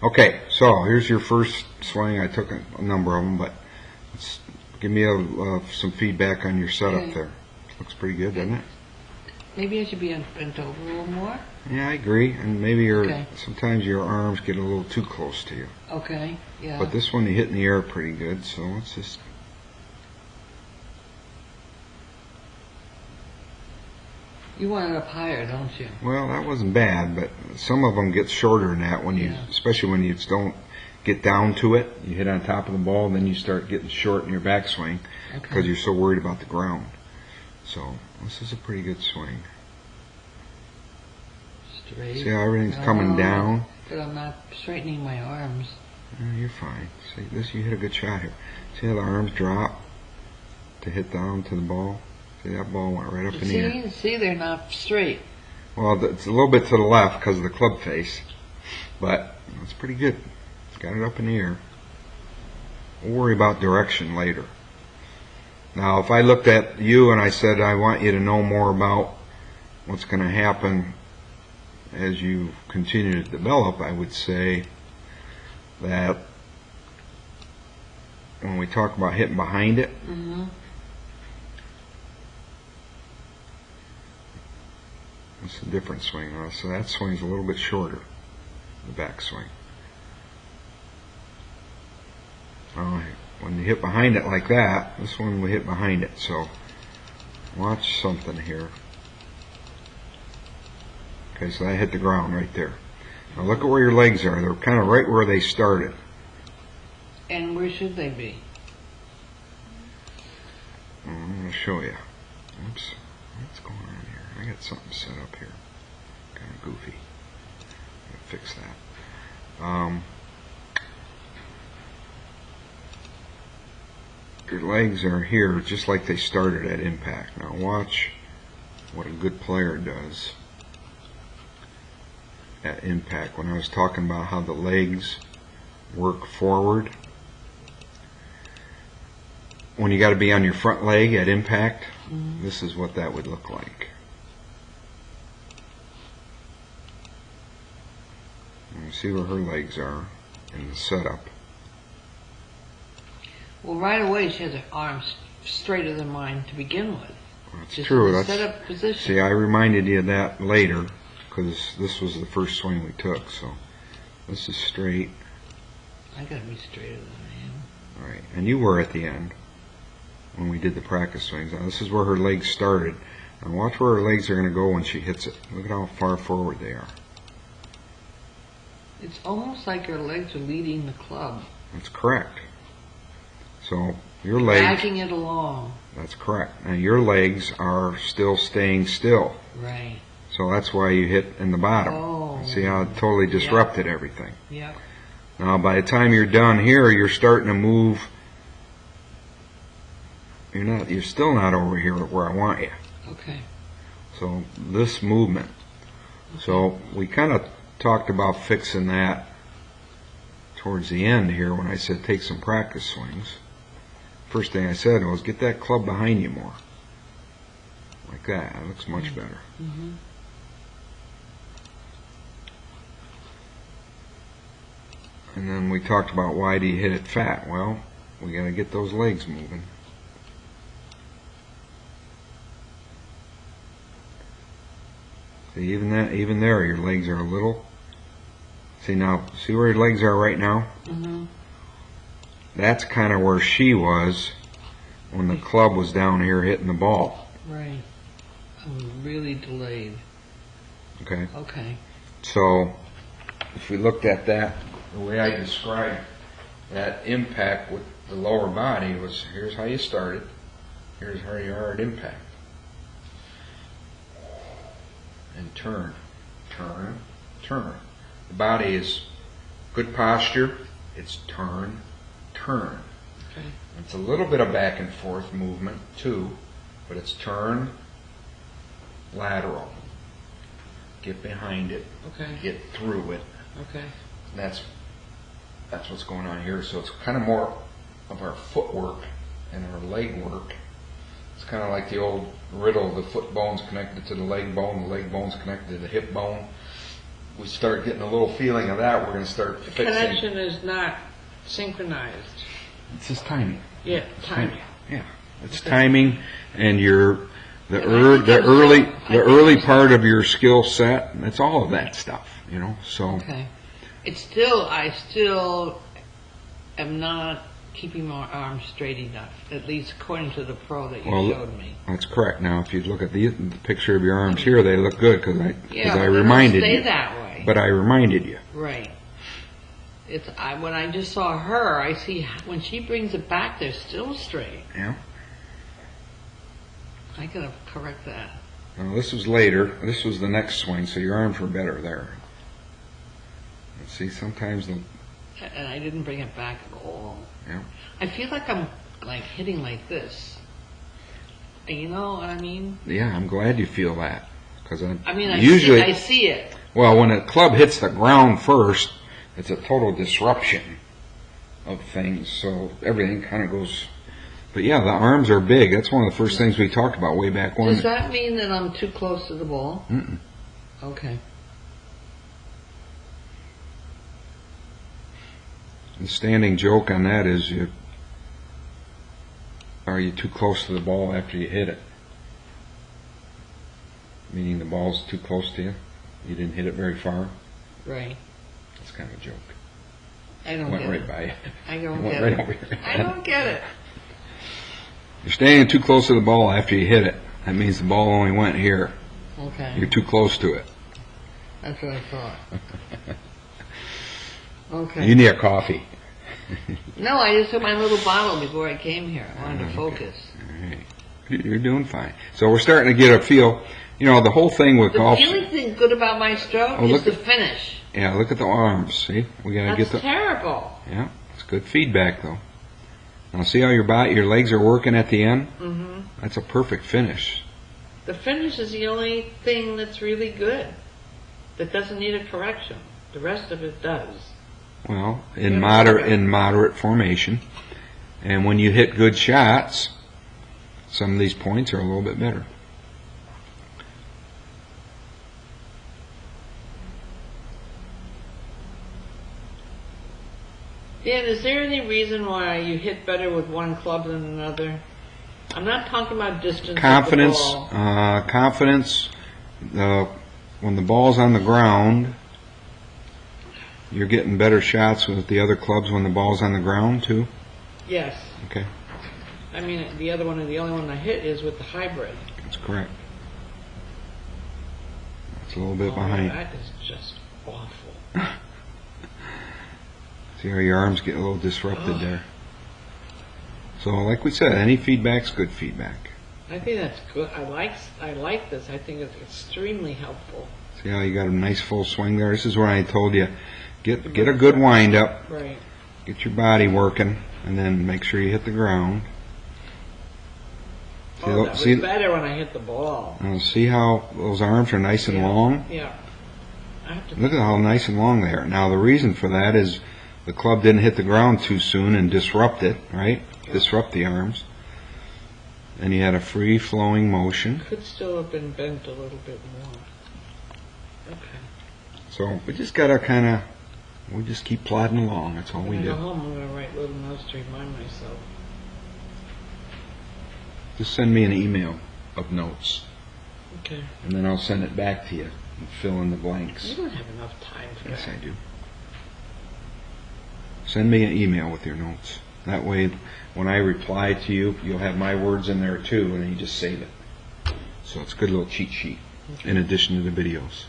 Okay, so here's your first swing. I took a number of them, but give me some feedback on your setup Okay. there. Looks pretty good, doesn't it? Maybe I should be bent over a little more. Yeah, I agree. And maybe Okay. sometimes your arms get a little too close to you. Okay, yeah. But this one you hit in the air pretty good, so let's just... You want it up higher, don't you? Well, that wasn't bad, but some of them get shorter than that when Yeah. especially when you don't get down to it. You hit on top of the ball, and then you start getting short in your backswing because you're so worried about the ground. So this is a pretty good swing. Straight. See how everything's coming down? But I'm not straightening my arms. You're fine. See this? You hit a good shot here. See how the arms drop to hit down to the ball? See, that ball went right up in the air. See, they're not straight. Well, it's a little bit to the left because of the club face, but it's pretty good. Got it up in the air. We'll worry about direction later. Now, if I looked at you and I said, I want you to know more about what's going to happen as you continue to develop, I would say that when we talk about hitting behind it, it's a different swing. So that swing's a little bit shorter, the backswing. When you hit behind it like that, this one will hit behind it. So watch something here. Okay, so that hit the ground right there. Now look at where your legs are. They're kind of right where they started. And where should they be? I'm going to show you. Oops. What's going on here? I got something set up here. Kind of goofy. I'm going to fix that. Your legs are here just like they started at impact. Now watch what a good player does at impact. When I was talking about how the legs work forward, when you got to be on your front leg at impact, this is what that would look like. And you see where her legs are in the setup. Well, right away she has her arms straighter than mine to begin with. That's Just true. in the That's setup position. See, I reminded you of that later because this was the first swing we took. So this is straight. I gotta be straighter than I am. All right, and you were at the end when we did the practice swings. Now this is where her legs started. Now watch where her legs are going to go when she hits it. Look at how far forward they are. It's almost like her legs are leading the club. That's correct. So your legs, dragging it along. That's correct. Now your legs are still staying still. Right. So that's why you hit in the bottom. Oh. See how it totally disrupted everything. Yep. Now by the time you're done here, you're starting to move. You're still not over here where I want you. Okay. So this movement. So we kind of talked about fixing that towards the end here when I said take some practice swings. First thing I said was get that club behind you more. Like that. That looks much better. And then we talked about why do you hit it fat? Well, we got to get those legs moving. See, even there, your legs are a little. See now, see where your legs are right now? That's kind of where she was when the club was down here hitting the ball. Right. I'm really delayed. Okay. Okay. So, if we looked at that, the way I described that impact with the lower body was, here's how you started, here's how you are at impact. And turn, turn, turn. The body is good posture, it's turn, turn. Okay. It's a little bit of back and forth movement too, but it's turn, lateral. Get behind it, Okay. get through it. Okay. That's what's going on here. So it's kind of more of our footwork and our leg work. It's kind of like the old riddle, the foot bone's connected to the leg bone's connected to the hip bone. we start getting a little feeling of that, we're going to start The fixing. connection is not synchronized. It's just timing. Yeah, timing. Yeah, it's timing, and the And I think that was I think early that was- part of your skill set. It's all of that stuff, you know. So Okay. I still am not keeping my arms straight enough, at least according to the pro that you Well, showed me. that's correct. Now, if you look at the picture of your arms here, they look good because I Yeah, but reminded they don't you. stay that way. But I reminded you. Right. When I just saw her, I see when she brings it back, they're still straight. Yeah. I gotta correct that. Well, this was later. This was the next swing, so your arms were better there. Let's see, sometimes the And I didn't bring it back at all. Yeah. I feel like I'm like hitting like this. You know what I mean? yeah, I'm glad you feel that because I see it. well, when a club hits the ground first, it's a total disruption of things. So everything kind of goes. But yeah, the arms are big. That's one of the first things we talked about way back when. Does that mean that I'm too close to the ball? Mm-mm. Okay. The standing joke on that is, are you too close to the ball after you hit it? Meaning the ball's too close to you. You didn't hit it very far. Right. That's kind of a joke. I don't Went get right it. by you. I don't Went get right it. over your I head. don't get it. You're standing too close to the ball after you hit it. That means the ball only went here. Okay. You're too close to it. That's what I thought. Okay. You need a coffee. No, I just took my little bottle before I came here. I wanted to focus. All right. You're doing fine. So we're starting to get a feel. You know, the whole thing with The golf. only thing good about my stroke Oh, is look the at- finish. Yeah, look at the arms. See, we gotta That's get the. terrible. Yeah, it's good feedback though. Now see how your legs are working at the end. Hmm. That's a perfect finish. The finish is the only thing that's really good. That doesn't need a correction. The rest of it does. Well, Yeah. in moderate formation, and when you hit good shots, some of these points are a little bit better. Dan, is there any reason why you hit better with one club than another? I'm not talking about distance. Confidence, Of the ball. confidence. When the ball's on the ground, you're getting better shots with the other clubs when the ball's on the ground too. Yes. Okay, I mean, the other one, the only one I hit is with the hybrid. that's correct. It's a little bit Oh, behind. that is just awful. See how your arms get a little disrupted Ugh. there. So, like we said, any feedback's good feedback. I think that's good. I like this. I think it's extremely helpful. See how you got a nice full swing there? This is where I told you, get a good wind up, Right. get your body working, and then make sure you hit the ground. Oh, that was better when I hit the ball. See how those arms are nice and Yeah. long? Yeah. I have to. Look at how nice and long they are. Now, the reason for that is the club didn't hit the ground too soon and disrupt it, right? Disrupt the arms. And you had a free-flowing motion. Could still have been bent a little bit more. Okay. So we just gotta we just keep plodding along. That's all we When I go do. home, I'm going to write little notes to remind myself. Just send me an email of notes, Okay. and then I'll send it back to you and fill in the You blanks. don't have enough time for Yes, that. I do. Send me an email with your notes. That way, when I reply to you, you'll have my words in there too, and then you just save it. So it's a good little cheat sheet in addition to the videos.